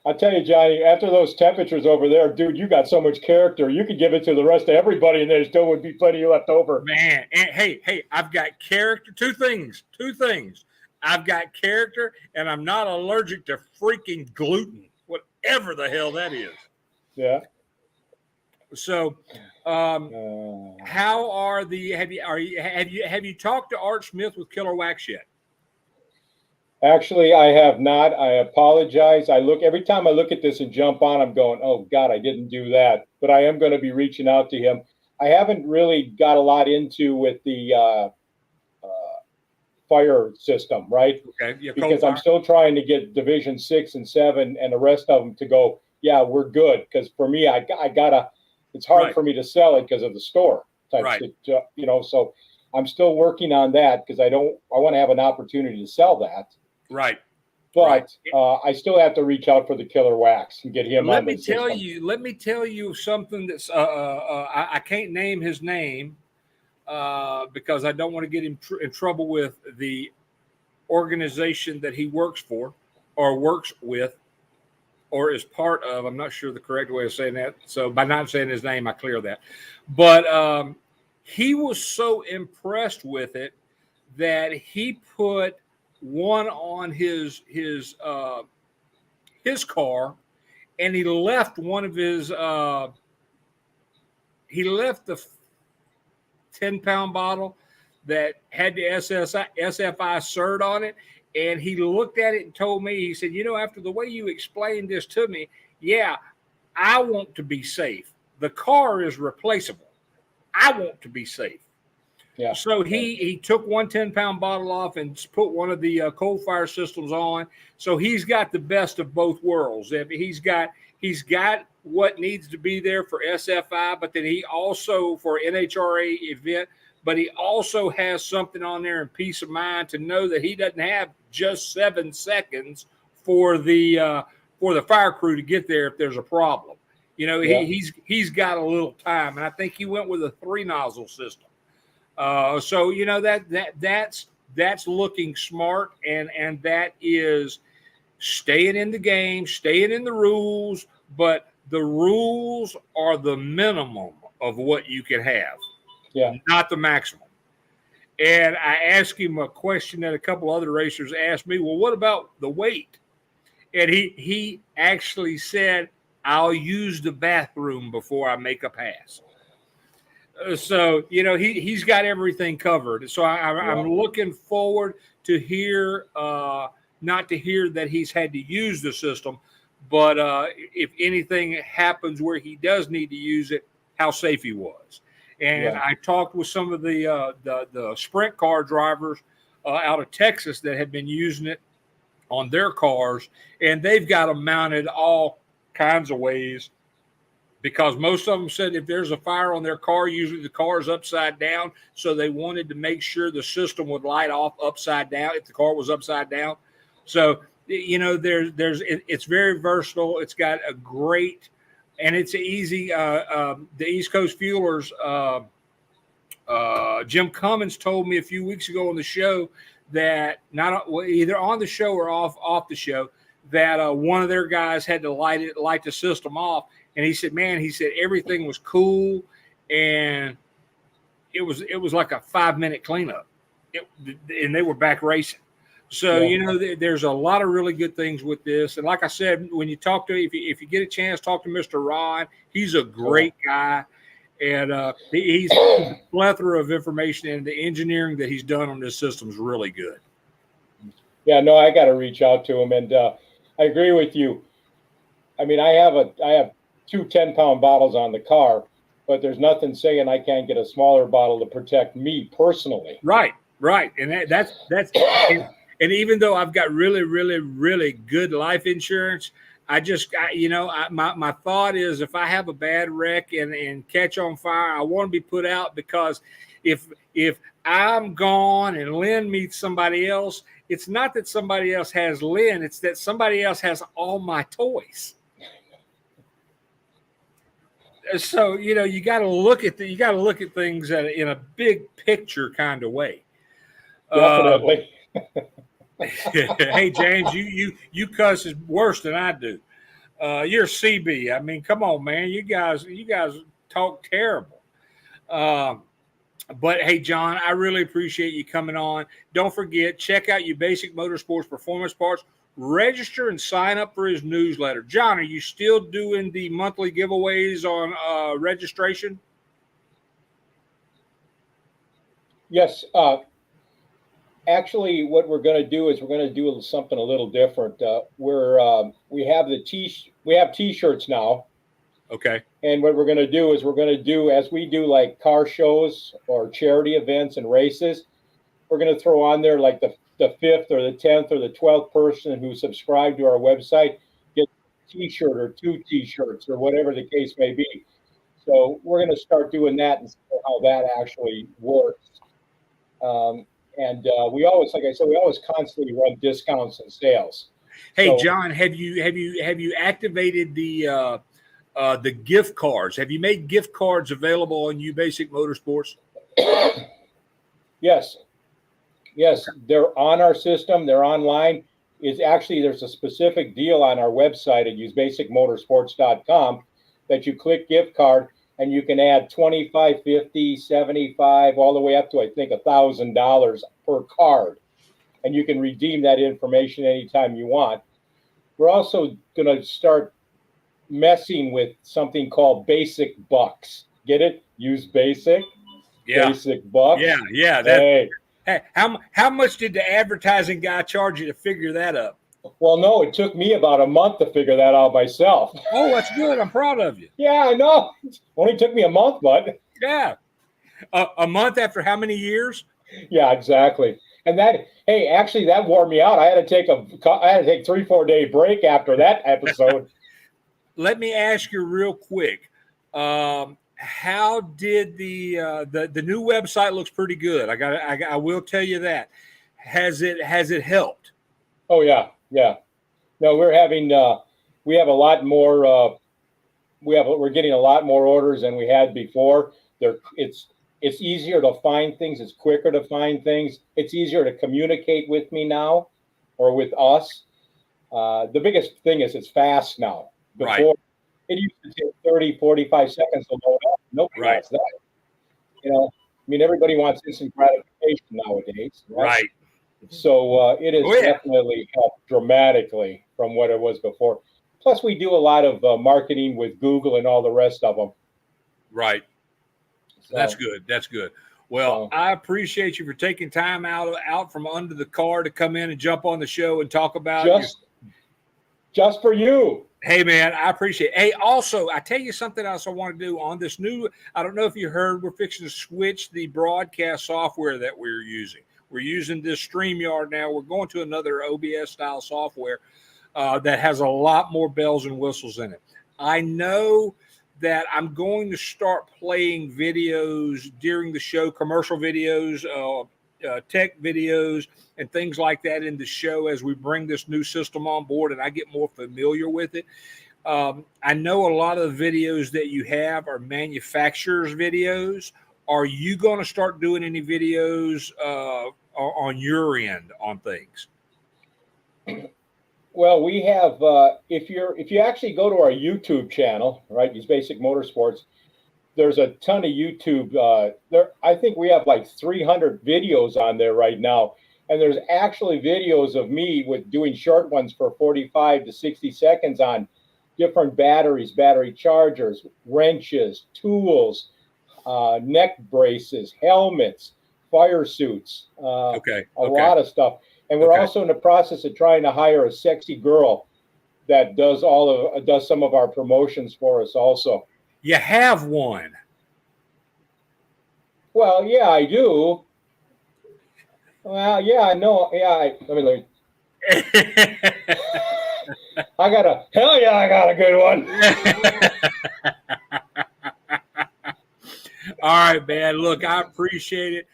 C: I tell you, Johnny, after those temperatures over there, dude, you got so much character. You could give it to the rest of everybody, and there still would be plenty left over.
A: Man, and hey, I've got character. Two things. I've got character, and I'm not allergic to freaking gluten, whatever the hell that is.
C: Yeah.
A: So, how are the? Have you talked to Art Smith with Killer Wax yet?
C: Actually, I have not. I apologize. Every time I look at this and jump on, I'm going, oh God, I didn't do that. But I am going to be reaching out to him. I haven't really got a lot into with the fire system, right?
A: Okay. Yeah,
C: because I'm still trying to get Division 6 and 7 and the rest of them to go, yeah, we're good. Because for me, I gotta. It's hard for me to sell it because of the store type shit, so I'm still working on that because I want to have an opportunity to sell that.
A: Right.
C: But I still have to reach out for the Killer Wax and get him on the system.
A: Let me tell you something that's I can't name his name because I don't want to get him in trouble with the organization that he works for or works with or is part of. I'm not sure the correct way of saying that. So by not saying his name, I clear that. But he was so impressed with it that he put one on his car, and he left one of his he left the 10-pound bottle that had the SFI cert on it, and he looked at it and told me, he said, after the way you explained this to me, yeah, I want to be safe. The car is replaceable. I want to be safe. Yeah. So he took one 10-pound bottle off and put one of the cold fire systems on. So he's got the best of both worlds. He's got what needs to be there for SFI, but then he also for NHRA event, but he also has something on there in peace of mind to know that he doesn't have just 7 seconds for the fire crew to get there if there's a problem. He's got a little time, and I think he went with a 3-nozzle system. So that's looking smart, and that is staying in the game, staying in the rules, but the rules are the minimum of what you can have, not the maximum. And I asked him a question that a couple other racers asked me, well, what about the weight? And he actually said, I'll use the bathroom before I make a pass. So, he's got everything covered. So I'm looking forward to hear, not to hear that he's had to use the system, but if anything happens where he does need to use it, how safe he was. And
C: Yeah.
A: I talked with some of the sprint car drivers out of Texas that had been using it on their cars, and they've got them mounted all kinds of ways, because most of them said if there's a fire on their car, usually the car is upside down. So they wanted to make sure the system would light off upside down if the car was upside down. So, it's very versatile. It's got a great, and it's easy. The East Coast Fuelers, Jim Cummins told me a few weeks ago on the show that either on the show or off the show, that one of their guys had to light the system off. And he said, man, everything was cool, and it was like a 5-minute cleanup, and they were back racing. So, there's a lot of really good things with this. And like I said, when you talk to, if you get a chance, talk to Mr. Ron. He's a great guy, and he's a plethora of information, and the engineering that he's done on this system is really good.
C: Yeah, no, I got to reach out to him, and I agree with you. I mean, I have 2 10-pound bottles on the car, but there's nothing saying I can't get a smaller bottle to protect me personally.
A: Right. And that's and even though I've got really, really, really good life insurance, my thought is, if I have a bad wreck and catch on fire, I want to be put out, because if I'm gone and Lynn meets somebody else, it's not that somebody else has Lynn, it's that somebody else has all my toys. So, you got to look at things in a big picture kind of way.
C: Definitely.
A: Hey, James, you cuss is worse than I do. You're CB. I mean, come on, man. You guys talk terrible. But hey, John, I really appreciate you coming on. Don't forget, check out your Basic Motorsports Performance Parts. Register and sign up for his newsletter. John, are you still doing the monthly giveaways on registration?
C: Yes. Actually, what we're going to do is we're going to do something a little different. We have T-shirts now.
A: Okay.
C: And what we're going to do is as we do like car shows or charity events and races, we're going to throw on there like the 5th or the 10th or the 12th person who subscribed to our website get a T-shirt or 2 T-shirts or whatever the case may be. So we're going to start doing that and see how that actually works. And we always, like I said, we always constantly run discounts and sales.
A: Hey,
C: So,
A: John, have you activated the gift cards? Have you made gift cards available on You Basic Motorsports?
C: Yes, they're on our system. They're online. There's a specific deal on our website at usebasicmotorsports.com that you click gift card, and you can add $25, $50, $75, all the way up to, I think, $1,000 per card. And you can redeem that information anytime you want. We're also going to start messing with something called Basic Bucks. Get it? Use Basic?
A: Yeah.
C: Basic Bucks?
A: Yeah. Hey, how much did the advertising guy charge you to figure that up?
C: Well, no, it took me about a month to figure that out myself.
A: Oh, that's good. I'm proud of you.
C: Yeah, I know. It only took me a month, bud.
A: Yeah. A month after how many years?
C: Yeah, exactly. And that wore me out. I had to take 3-4 day break after that episode.
A: Let me ask you real quick. How did the new website looks pretty good? I will tell you that. Has it helped?
C: Oh yeah. No, we have a lot more. We're getting a lot more orders than we had before. It's easier to find things. It's quicker to find things. It's easier to communicate with me now, or with us. The biggest thing is it's fast now. Before,
A: right.
C: It used to take 30, 45 seconds to load up. Nobody wants that. Everybody wants instant gratification nowadays.
A: Right.
C: So it has definitely helped dramatically from what it was before. Plus, we do a lot of marketing with Google and all the rest of them.
A: Right. So, that's good. Well, I appreciate you for taking time out from under the car to come in and jump on the show and talk about
C: just for you.
A: Hey, man, I appreciate it. Hey, also, I tell you something else I want to do on this new. I don't know if you heard, we're fixing to switch the broadcast software that we're using. We're using this StreamYard now. We're going to another OBS style software that has a lot more bells and whistles in it. I know that I'm going to start playing videos during the show, commercial videos, tech videos, and things like that in the show as we bring this new system on board and I get more familiar with it. I know a lot of the videos that you have are manufacturers' videos. Are you going to start doing any videos on your end on things?
C: Well, we have if you actually go to our YouTube channel, right, use Basic Motorsports, there's a ton of YouTube there. I think we have like 300 videos on there right now. And there's actually videos of me with doing short ones for 45 to 60 seconds on different batteries, battery chargers, wrenches, tools, neck braces, helmets, fire suits,
A: Okay.
C: a lot of stuff. And we're also in the process of trying to hire a sexy girl that does does some of our promotions for us also.
A: You have one.
C: Well, yeah, I do. Well, yeah, I know. Yeah, let me. I got a good one.
A: All right, man. Look, I appreciate it.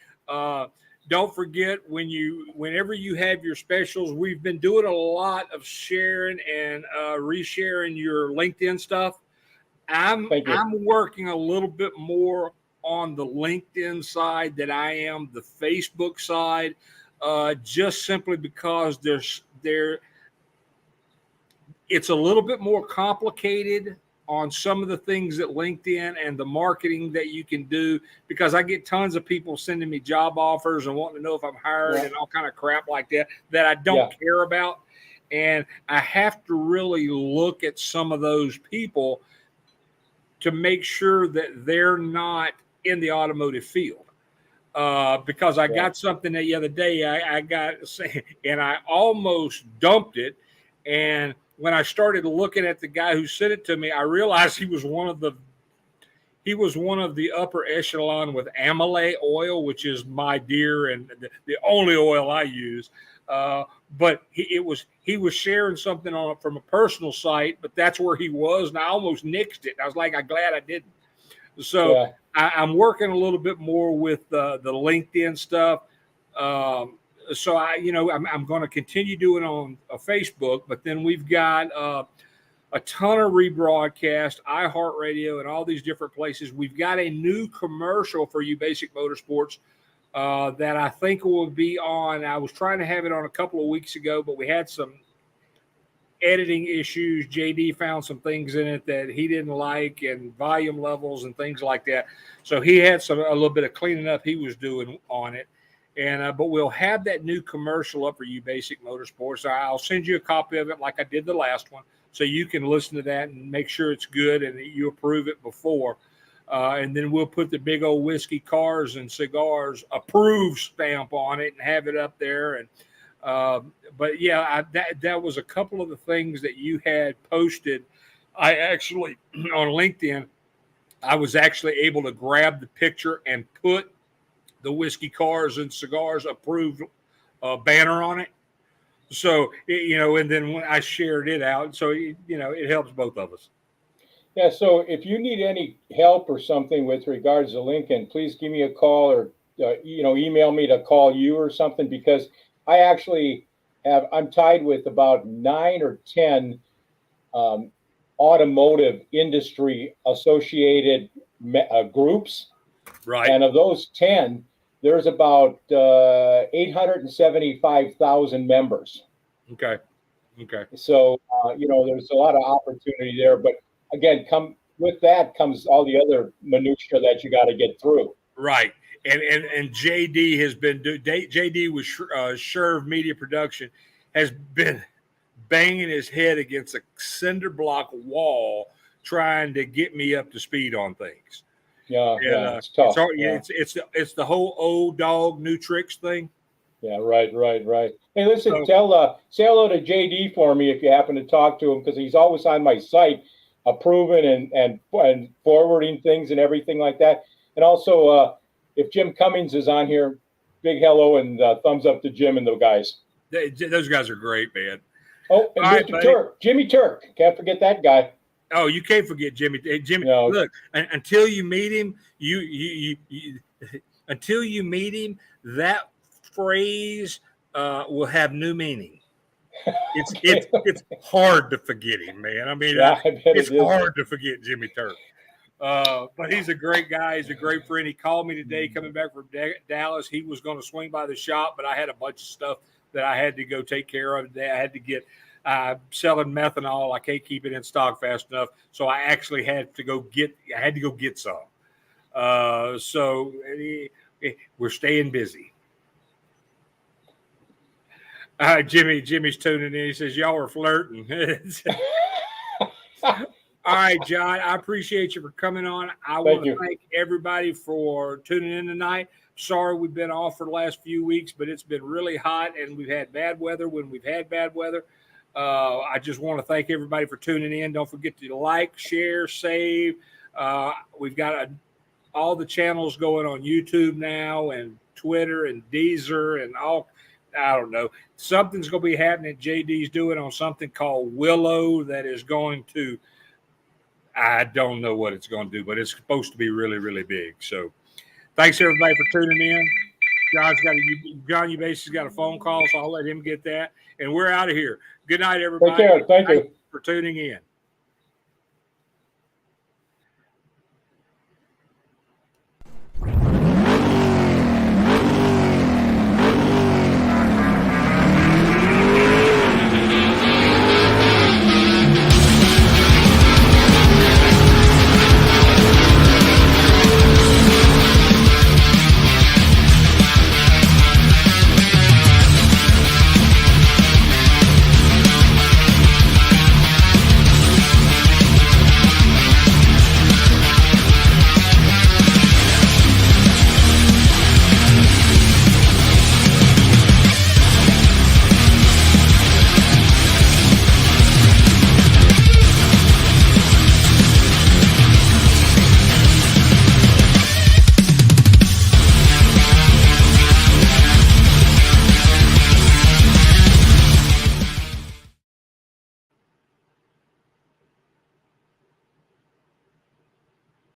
A: Don't forget whenever you have your specials, we've been doing a lot of sharing and resharing your LinkedIn stuff. I'm working a little bit more on the LinkedIn side than I am the Facebook side, just simply because it's a little bit more complicated on some of the things that LinkedIn and the marketing that you can do, because I get tons of people sending me job offers and wanting to know if I'm hired and all kind of crap like that I don't care about. And I have to really look at some of those people to make sure that they're not in the automotive field. Because I got something the other day I got, and I almost dumped it. And when I started looking at the guy who sent it to me, I realized he was one of the upper echelon with Amylase oil, which is my dear and the only oil I use. But he was sharing something from a personal site, but that's where he was, and I almost nixed it. I was like, I'm glad I didn't. So I'm working a little bit more with the LinkedIn stuff. So I'm going to continue doing on Facebook, but then we've got a ton of rebroadcast, iHeartRadio, and all these different places. We've got a new commercial for you, Basic Motorsports, that I think will be on. I was trying to have it on a couple of weeks ago, but we had some editing issues. JD found some things in it that he didn't like, and volume levels and things like that. So he had a little bit of cleaning up he was doing on it. And but we'll have that new commercial up for you, Basic Motorsports. I'll send you a copy of it like I did the last one, so you can listen to that and make sure it's good and that you approve it before. And then we'll put the big old whiskey cars and cigars approved stamp on it and have it up there. And but yeah, that was a couple of the things that you had posted. I actually on LinkedIn, I was actually able to grab the picture and put the whiskey cars and cigars approved banner on it. So, and then when I shared it out, so, it helps both of us.
C: Yeah. So if you need any help or something with regards to Lincoln, please give me a call or, email me to call you or something, because I actually I'm tied with about 9 or 10 automotive industry associated groups.
A: Right.
C: And of those 10, there's about 875,000 members.
A: Okay.
C: So, there's a lot of opportunity there. But again, with that comes all the other minutia that you got to get through.
A: Right. And JD has been JD with Sherv Media Production has been banging his head against a cinder block wall trying to get me up to speed on things.
C: Yeah, it's tough.
A: It's the whole old dog, new tricks thing.
C: Yeah, right. Hey, listen,
A: So,
C: say hello to JD for me if you happen to talk to him, because he's always on my site, approving and forwarding things and everything like that. And also, if Jim Cummings is on here, big hello and thumbs up to Jim and the guys.
A: those guys are great, man.
C: Oh, and
A: All right,
C: Mr.
A: buddy.
C: Turk, Jimmy Turk, can't forget that guy.
A: Oh, you can't forget Jimmy. Hey, Jimmy,
C: No.
A: look, until you meet him, until you meet him, that phrase will have new meaning. It's hard to forget him, man. I mean,
C: Yeah, I bet
A: it's
C: it is.
A: hard to forget Jimmy Turk. But he's a great guy. He's a great friend. He called me today coming back from Dallas. He was going to swing by the shop, but I had a bunch of stuff that I had to go take care of today. I had to get selling methanol. I can't keep it in stock fast enough, so I actually had to go get some. So we're staying busy. Jimmy's tuning in. He says, y'all are flirting. All right, John, I appreciate you for coming on. I want to thank everybody for tuning in tonight. Sorry we've been off for the last few weeks, but it's been really hot, and we've had bad weather when we've had bad weather. I just want to thank everybody for tuning in. Don't forget to like, share, save. We've got all the channels going on YouTube now and Twitter and Deezer and all. I don't know. Something's going to be happening. JD's doing on something called Willow that is going to – I don't know what it's going to do, but it's supposed to be really, really big. So thanks, everybody, for tuning in. John Eubanks has got a phone call, so I'll let him get that. And we're out of here. Good night, everybody.
C: Take care. Thank you
A: for tuning in.